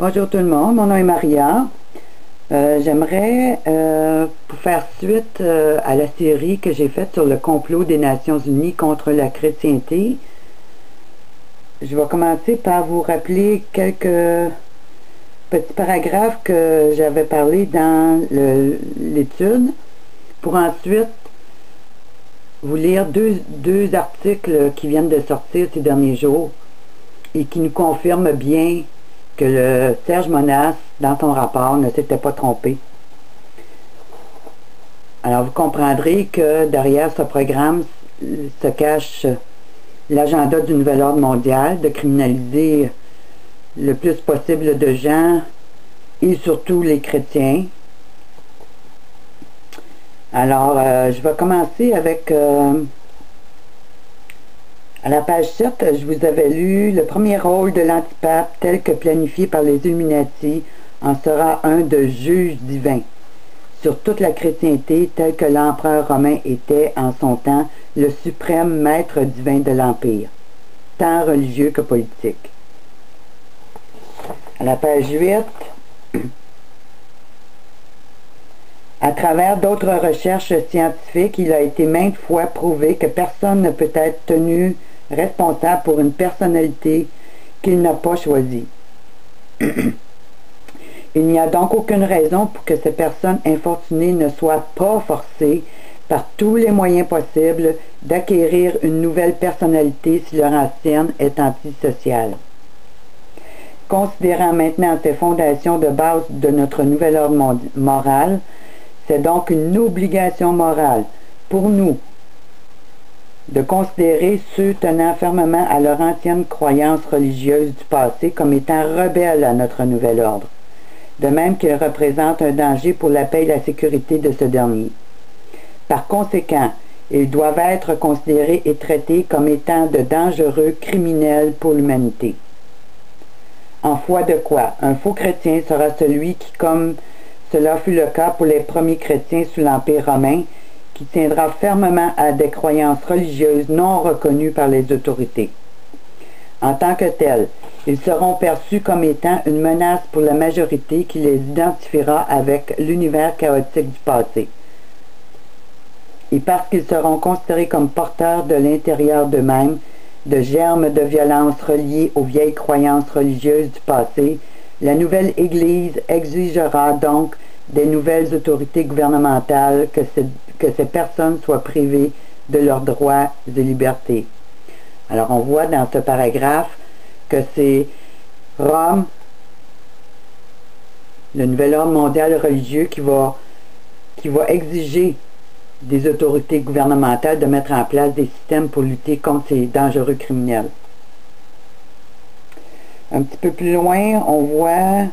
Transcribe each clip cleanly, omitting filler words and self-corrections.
Bonjour tout le monde, mon nom est Maria. J'aimerais, pour faire suite à la série que j'ai faite sur le complot des Nations Unies contre la chrétienté, je vais commencer par vous rappeler quelques petits paragraphes que j'avais parlé dans l'étude, pour ensuite vous lire deux articles qui viennent de sortir ces derniers jours et qui nous confirment bien que le Serge Monas, dans son rapport, ne s'était pas trompé. Alors vous comprendrez que derrière ce programme se cache l'agenda du nouvel ordre mondial de criminaliser le plus possible de gens et surtout les chrétiens. Alors je vais commencer avec à la page 7, je vous avais lu le premier rôle de l'antipape tel que planifié par les Illuminati en sera un de juge divin sur toute la chrétienté tel que l'empereur romain était en son temps le suprême maître divin de l'empire, tant religieux que politique. À la page 8, à travers d'autres recherches scientifiques, il a été maintes fois prouvé que personne ne peut être tenu responsable pour une personnalité qu'il n'a pas choisie. Il n'y a donc aucune raison pour que ces personnes infortunées ne soient pas forcées par tous les moyens possibles d'acquérir une nouvelle personnalité si leur ancienne est antisociale. Considérant maintenant ces fondations de base de notre nouvel ordre moral, c'est donc une obligation morale pour nous de considérer ceux tenant fermement à leur ancienne croyance religieuse du passé comme étant rebelles à notre nouvel ordre, de même qu'ils représentent un danger pour la paix et la sécurité de ce dernier. Par conséquent, ils doivent être considérés et traités comme étant de dangereux criminels pour l'humanité. En foi de quoi, un faux chrétien sera celui qui, comme cela fut le cas pour les premiers chrétiens sous l'Empire romain, qui tiendra fermement à des croyances religieuses non reconnues par les autorités. En tant que tels, ils seront perçus comme étant une menace pour la majorité qui les identifiera avec l'univers chaotique du passé. Et parce qu'ils seront considérés comme porteurs de l'intérieur d'eux-mêmes de germes de violence reliés aux vieilles croyances religieuses du passé, la nouvelle Église exigera donc des nouvelles autorités gouvernementales que ces personnes soient privées de leurs droits et libertés. Alors on voit dans ce paragraphe que c'est Rome, le nouvel ordre mondial religieux, qui va exiger des autorités gouvernementales de mettre en place des systèmes pour lutter contre ces dangereux criminels. Un petit peu plus loin, on voit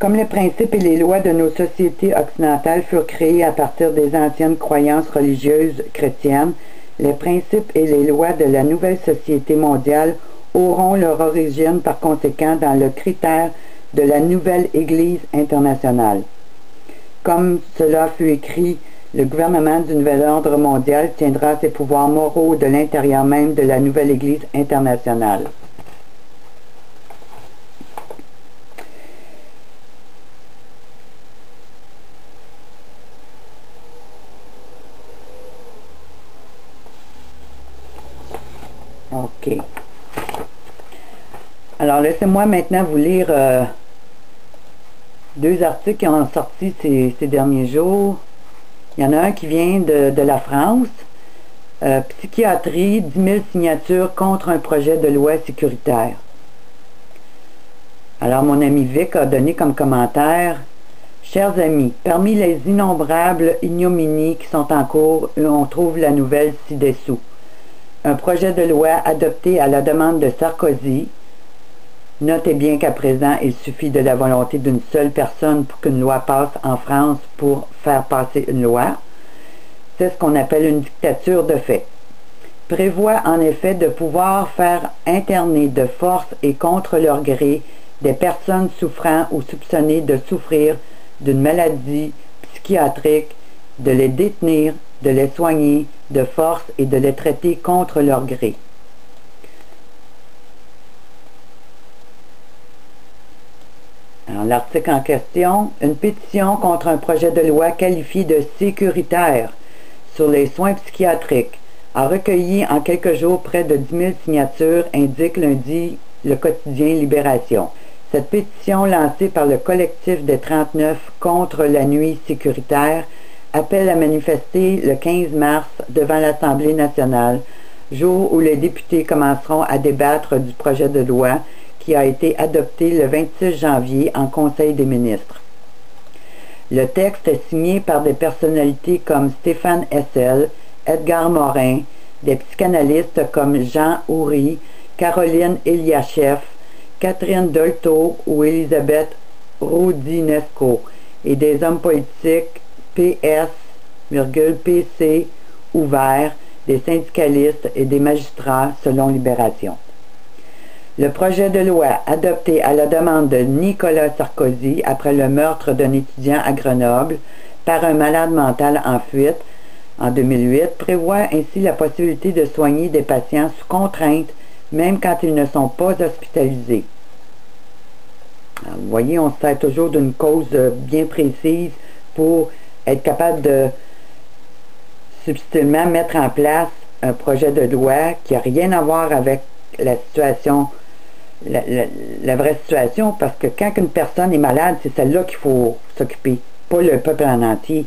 comme les principes et les lois de nos sociétés occidentales furent créés à partir des anciennes croyances religieuses chrétiennes, les principes et les lois de la nouvelle société mondiale auront leur origine par conséquent dans le critère de la nouvelle Église internationale. Comme cela fut écrit, le gouvernement du nouvel ordre mondial tiendra ses pouvoirs moraux de l'intérieur même de la nouvelle Église internationale. OK. Alors, laissez-moi maintenant vous lire deux articles qui ont sorti ces derniers jours. Il y en a un qui vient de la France. Psychiatrie, 10 000 signatures contre un projet de loi sécuritaire. Alors, mon ami Vic a donné comme commentaire: chers amis, parmi les innombrables ignominies qui sont en cours, on trouve la nouvelle ci-dessous. Un projet de loi adopté à la demande de Sarkozy. Notez bien qu'à présent, il suffit de la volonté d'une seule personne pour qu'une loi passe en France pour faire passer une loi. C'est ce qu'on appelle une dictature de fait. Prévoit en effet de pouvoir faire interner de force et contre leur gré des personnes souffrant ou soupçonnées de souffrir d'une maladie psychiatrique, de les détenir, de les soigner de force et de les traiter contre leur gré. Dans l'article en question, une pétition contre un projet de loi qualifié de sécuritaire sur les soins psychiatriques a recueilli en quelques jours près de 10 000 signatures, indique lundi le quotidien Libération. Cette pétition lancée par le collectif des 39 contre la nuit sécuritaire appelle à manifester le 15 mars devant l'Assemblée nationale, jour où les députés commenceront à débattre du projet de loi qui a été adopté le 26 janvier en Conseil des ministres. Le texte est signé par des personnalités comme Stéphane Hessel, Edgar Morin, des psychanalystes comme Jean Houry, Caroline Eliachev, Catherine Dolto ou Elisabeth Roudinesco et des hommes politiques PS,PC ouverts, des syndicalistes et des magistrats selon Libération. Le projet de loi adopté à la demande de Nicolas Sarkozy après le meurtre d'un étudiant à Grenoble par un malade mental en fuite en 2008 prévoit ainsi la possibilité de soigner des patients sous contrainte même quand ils ne sont pas hospitalisés. Alors, vous voyez, on se sert toujours d'une cause bien précise pour être capable de subtilement mettre en place un projet de loi qui n'a rien à voir avec la situation, la vraie situation, parce que quand une personne est malade, c'est celle-là qu'il faut s'occuper, pas le peuple en entier.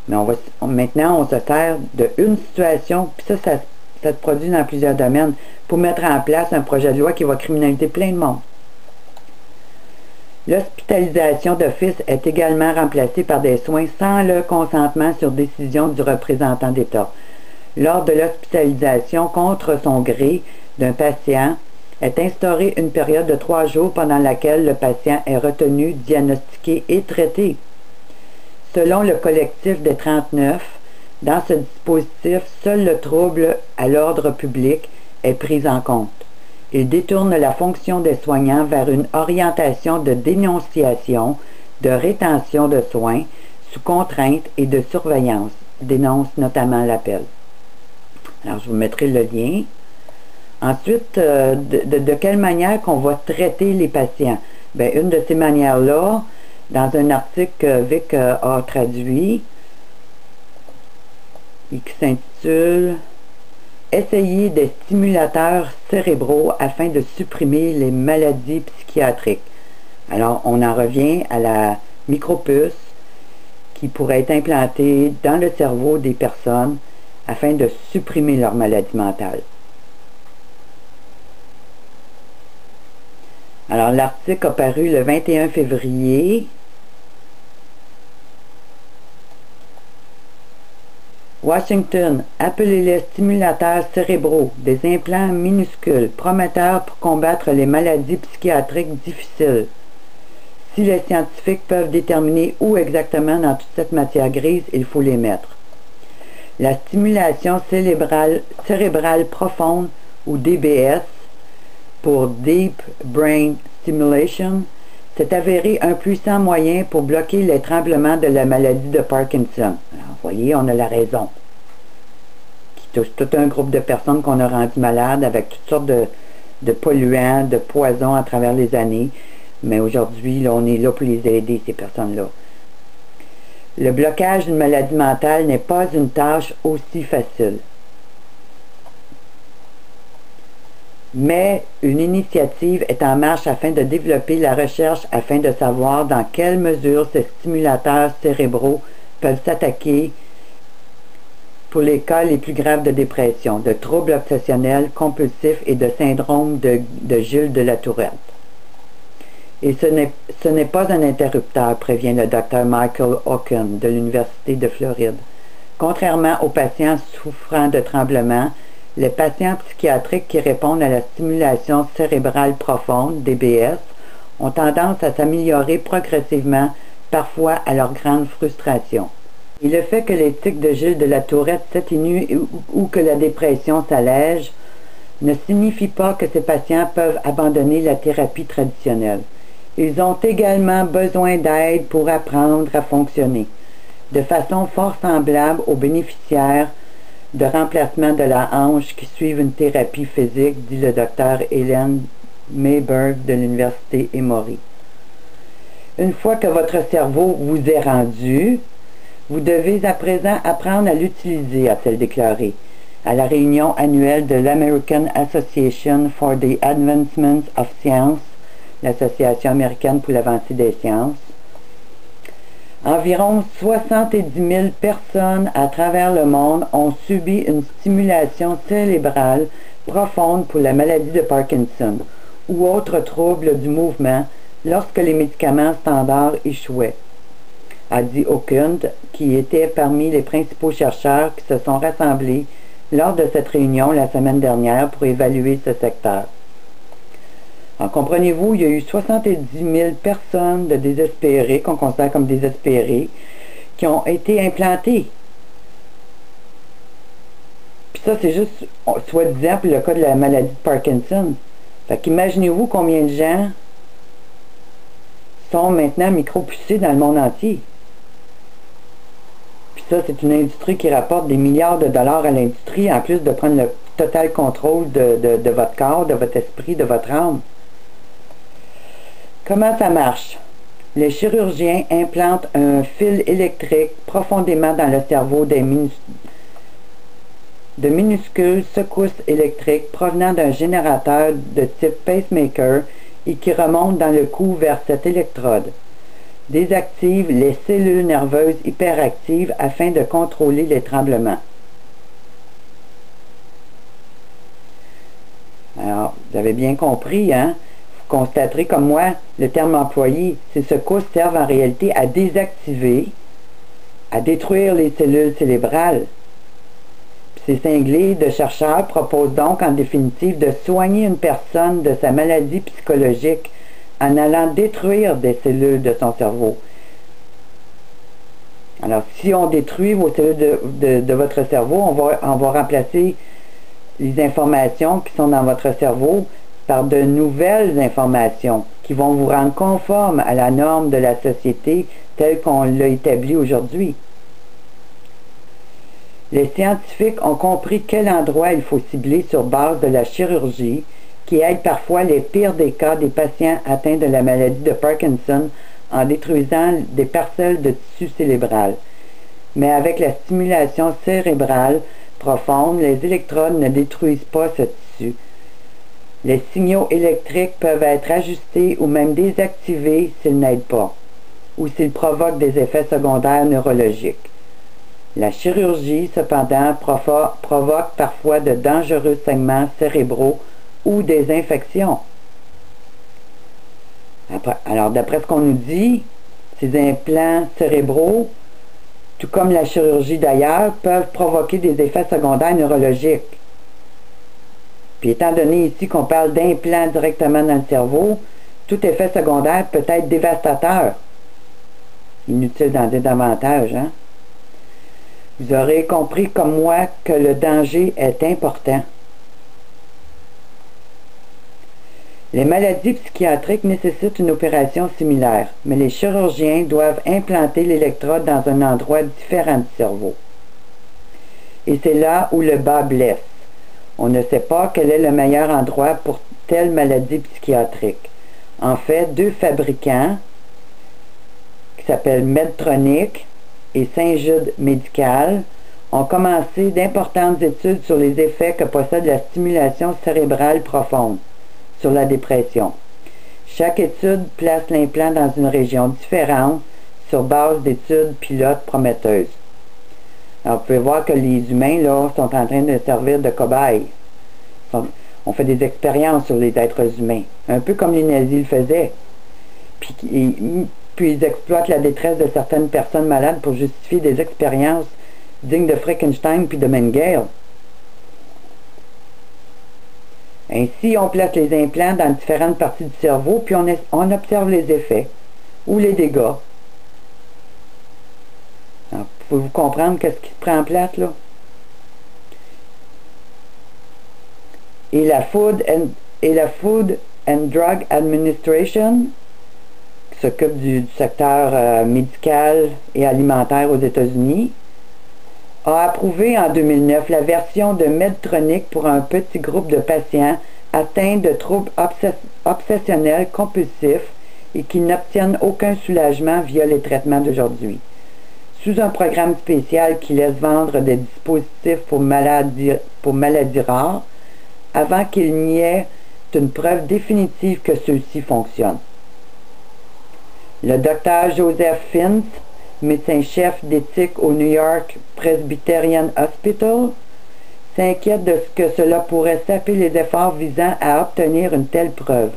Mais maintenant, on se sert d'une situation, puis ça se produit dans plusieurs domaines, pour mettre en place un projet de loi qui va criminaliser plein de monde. L'hospitalisation d'office est également remplacée par des soins sans le consentement sur décision du représentant d'État. Lors de l'hospitalisation contre son gré d'un patient, est instaurée une période de 3 jours pendant laquelle le patient est retenu, diagnostiqué et traité. Selon le collectif des 39, dans ce dispositif, seul le trouble à l'ordre public est pris en compte. Il détourne la fonction des soignants vers une orientation de dénonciation, de rétention de soins, sous contrainte et de surveillance, dénonce notamment l'appel. Alors, je vous mettrai le lien. Ensuite, de quelle manière qu'on va traiter les patients? Bien, une de ces manières-là, dans un article que Vic a traduit, et qui s'intitule « Essayer des stimulateurs cérébraux afin de supprimer les maladies psychiatriques ». Alors, on en revient à la micropuce qui pourrait être implantée dans le cerveau des personnes afin de supprimer leur maladie mentale. Alors, l'article a paru le 21 février. Washington, appelez-les stimulateurs cérébraux, des implants minuscules, prometteurs pour combattre les maladies psychiatriques difficiles. Si les scientifiques peuvent déterminer où exactement dans toute cette matière grise, il faut les mettre. La stimulation cérébrale profonde, ou DBS, pour Deep Brain Stimulation, s'est avéré un puissant moyen pour bloquer les tremblements de la maladie de Parkinson. Alors, vous voyez, on a la raison. Qui touche tout un groupe de personnes qu'on a rendues malades avec toutes sortes de polluants, de poisons à travers les années. Mais aujourd'hui, là, on est là pour les aider, ces personnes-là. Le blocage d'une maladie mentale n'est pas une tâche aussi facile. Mais une initiative est en marche afin de développer la recherche afin de savoir dans quelle mesure ces stimulateurs cérébraux peuvent s'attaquer pour les cas les plus graves de dépression, de troubles obsessionnels, compulsifs et de syndrome de Gilles de la Tourette. Et ce n'est pas un interrupteur, prévient le Dr Michael Hawken de l'Université de Floride. Contrairement aux patients souffrant de tremblements, les patients psychiatriques qui répondent à la stimulation cérébrale profonde, DBS, ont tendance à s'améliorer progressivement, parfois à leur grande frustration. Et le fait que les tics de Gilles de la Tourette s'atténuent ou que la dépression s'allège ne signifie pas que ces patients peuvent abandonner la thérapie traditionnelle. Ils ont également besoin d'aide pour apprendre à fonctionner, de façon fort semblable aux bénéficiaires de remplacement de la hanche qui suivent une thérapie physique, dit le docteur Hélène Mayberg de l'Université Emory. Une fois que votre cerveau vous est rendu, vous devez à présent apprendre à l'utiliser, a-t-elle déclaré à la réunion annuelle de l'American Association for the Advancement of Science, l'Association américaine pour l'avancée des sciences. Environ 70 000 personnes à travers le monde ont subi une stimulation cérébrale profonde pour la maladie de Parkinson ou autres troubles du mouvement lorsque les médicaments standards échouaient, a dit Okund, qui était parmi les principaux chercheurs qui se sont rassemblés lors de cette réunion la semaine dernière pour évaluer ce secteur. Alors, comprenez-vous, il y a eu 70 000 personnes de désespérés, qu'on considère comme désespérés, qui ont été implantées. Puis ça, c'est juste, soi-disant, pour le cas de la maladie de Parkinson. Fait qu'imaginez-vous combien de gens sont maintenant micro-pucés dans le monde entier. Puis ça, c'est une industrie qui rapporte des milliards de dollars à l'industrie, en plus de prendre le total contrôle de votre corps, de votre esprit, de votre âme. Comment ça marche? Les chirurgiens implantent un fil électrique profondément dans le cerveau de minuscules secousses électriques provenant d'un générateur de type pacemaker et qui remontent dans le cou vers cette électrode. Désactive les cellules nerveuses hyperactives afin de contrôler les tremblements. Alors, vous avez bien compris, hein? Vous constaterez comme moi, le terme employé, ces secousses servent en réalité à désactiver, à détruire les cellules cérébrales. Ces cinglés de chercheurs proposent donc en définitive de soigner une personne de sa maladie psychologique en allant détruire des cellules de son cerveau. Alors, si on détruit vos cellules de votre cerveau, on va remplacer les informations qui sont dans votre cerveau par de nouvelles informations qui vont vous rendre conforme à la norme de la société telle qu'on l'a établie aujourd'hui. Les scientifiques ont compris quel endroit il faut cibler sur base de la chirurgie qui aide parfois les pires des cas des patients atteints de la maladie de Parkinson en détruisant des parcelles de tissu cérébral. Mais avec la stimulation cérébrale profonde, les électrodes ne détruisent pas ce tissu. Les signaux électriques peuvent être ajustés ou même désactivés s'ils n'aident pas, ou s'ils provoquent des effets secondaires neurologiques. La chirurgie, cependant, provoque parfois de dangereux saignements cérébraux ou des infections. Alors, d'après ce qu'on nous dit, ces implants cérébraux, tout comme la chirurgie d'ailleurs, peuvent provoquer des effets secondaires neurologiques. Puis étant donné ici qu'on parle d'implants directement dans le cerveau, tout effet secondaire peut être dévastateur. Inutile d'en dire davantage, hein? Vous aurez compris comme moi que le danger est important. Les maladies psychiatriques nécessitent une opération similaire, mais les chirurgiens doivent implanter l'électrode dans un endroit différent du cerveau. Et c'est là où le bas blesse. On ne sait pas quel est le meilleur endroit pour telle maladie psychiatrique. En fait, deux fabricants, qui s'appellent Medtronic et Saint-Jude Medical, ont commencé d'importantes études sur les effets que possède la stimulation cérébrale profonde sur la dépression. Chaque étude place l'implant dans une région différente sur base d'études pilotes prometteuses. Alors, vous pouvez voir que les humains là, sont en train de servir de cobayes. On fait des expériences sur les êtres humains, un peu comme les nazis le faisaient. Puis ils exploitent la détresse de certaines personnes malades pour justifier des expériences dignes de Frankenstein puis de Mengele. Ainsi, on place les implants dans différentes parties du cerveau, puis on observe les effets ou les dégâts. Alors, pouvez-vous comprendre qu'est-ce qui se prend en place, là? Et la Food and Drug Administration, qui s'occupe du secteur médical et alimentaire aux États-Unis, a approuvé en 2009 la version de Medtronic pour un petit groupe de patients atteints de troubles obsessionnels compulsifs et qu'ils n'obtiennent aucun soulagement via les traitements d'aujourd'hui. Sous un programme spécial qui laisse vendre des dispositifs pour maladies rares, avant qu'il n'y ait une preuve définitive que ceux-ci fonctionnent. Le docteur Joseph Fins, médecin-chef d'éthique au New York Presbyterian Hospital, s'inquiète de ce que cela pourrait saper les efforts visant à obtenir une telle preuve.